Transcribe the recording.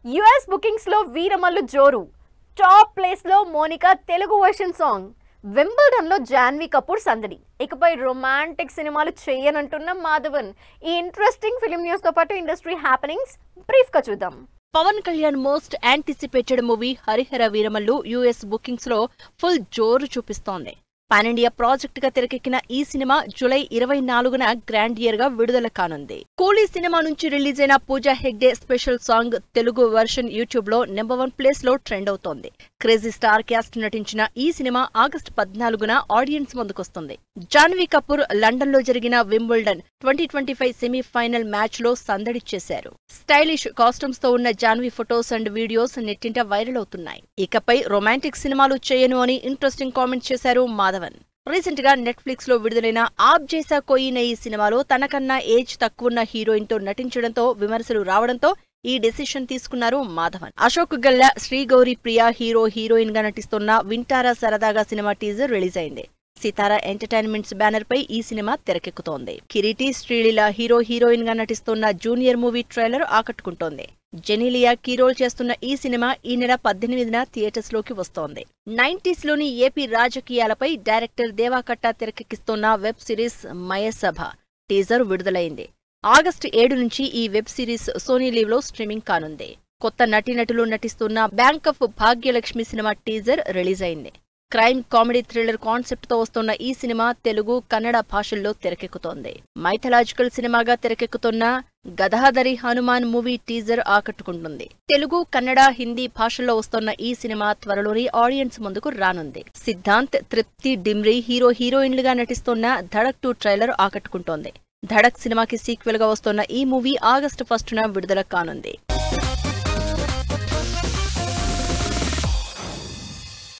US bookings లో వీరమల్లు జోరు, top place లో Monica Telugu version song, Wimbledon లో జాన్వీ కపూర్ సందడి. ఇకపై రొమాంటిక్ సినిమాలు చేయనంటున్న మాధవన్. ఈ ఇంట్రెస్టింగ్ ఫిల్మ్ న్యూస్ తో పాటు ఇండస్ట్రీ హ్యాపెనింగ్స్ బ్రీఫ్ గా చూద్దాం. Pawan Kalyan most anticipated movie Harihara Veeramallu US bookings లో ఫుల్ జోరు చూపిస్తోంది. పాన్ ఇండియా ప్రాజెక్ట్ గా తెరకెక్కిన ఈ సినిమా జూలై 24న గ్రాండియర్ గా విడుదల కానుంది. కూలీ సినిమా నుంచి రిలీజ్ అయిన Pooja Hegde special song Telugu version YouTube లో నెంబర్ 1 ప్లేస్ లో ట్రెండ్ అవుతోంది. క్రేజీ స్టార్ క్యాస్ట్ నటించిన ఈ సినిమా ఆగస్టు 14న ఆడియన్స్ ముందుకొస్తుంది. జాన్వీ కపూర్ లండన్ లో జరిగిన వింబుల్డన్ 2025 సెమీఫైనల్ మ్యాచ్ లో సందడి చేశారు. స్టైలిష్ కాస్ట్యూమ్స్ తో ఉన్న జాన్వీ ఫొటోస్ అండ్ వీడియోస్ నెట్టింట వైరల్ అవుతున్నాయి. ఇకపై రొమాంటిక్ సినిమాలు చేయను అని ఇంట్రెస్టింగ్ కామెంట్ చేశారు మాధవన్. రీసెంట్ గా నెట్ఫ్లిక్స్ లో విడుదలైన ఆప్ జైసా కోయి నయీ సినిమాలో తనకన్నా ఏజ్ తక్కువున్న హీరోయిన్ తో నటించడంతో విమర్శలు రావడంతో ఈ డెసిషన్ తీసుకున్నారు మాధవన్. అశోక్ గల్లా, శ్రీగౌరి ప్రియా హీరోయిన్ గా నటిస్తున్న వింటారా సరదాగా సినిమా టీజర్ రిలీజ్ అయింది. సితారా ఎంటర్టైన్మెంట్స్ బ్యానర్ పై ఈ సినిమా తెరకెక్కుతోంది. కిరీటి, శ్రీలీల హీరోయిన్ గా నటిస్తున్న జూనియర్ మూవీ ట్రైలర్ ఆకట్టుకుంటోంది. జెనీలియా కీ రోల్ చేస్తున్న ఈ సినిమా ఈ నెల 18న థియేటర్స్ లోకి వస్తోంది. 90s లోని ఏపీ రాజకీయాలపై డైరెక్టర్ దేవాకట్ట తెరకెక్కిస్తున్న వెబ్ సిరీస్ మయసభ టీజర్ విడుదలైంది. ఆగస్టు 7 నుంచి ఈ వెబ్ సిరీస్ సోనీ లీవ్ లో స్ట్రీమింగ్ కానుంది. కొత్త నటీనటులు నటిస్తున్న bank of Bhagyalakshmi cinema teaser release అయింది. క్రైమ్ కామెడీ థ్రిల్లర్ కాన్సెప్ట్ తో వస్తున్న ఈ సినిమా తెలుగు, కన్నడ భాషల్లో తెరకెక్కుతోంది. మైథలాజికల్ సినిమాగా తెరకెక్కుతున్న గదాధరి హనుమాన్ మూవీ టీజర్ ఆకట్టుకుంటుంది. తెలుగు, కన్నడ, హిందీ భాషల్లో వస్తున్న ఈ సినిమా త్వరలోనే ఆడియన్స్ ముందుకు రానుంది. సిద్ధాంత్, తృప్తి డిమ్రీ హీరోయిన్లుగా నటిస్తున్న ధడక్ 2 ట్రైలర్ ఆకట్టుకుంటోంది. ధడక్ సినిమాకి సీక్వెల్ గా వస్తున్న ఈ మూవీ ఆగస్టు 1న విడుదల కానుంది.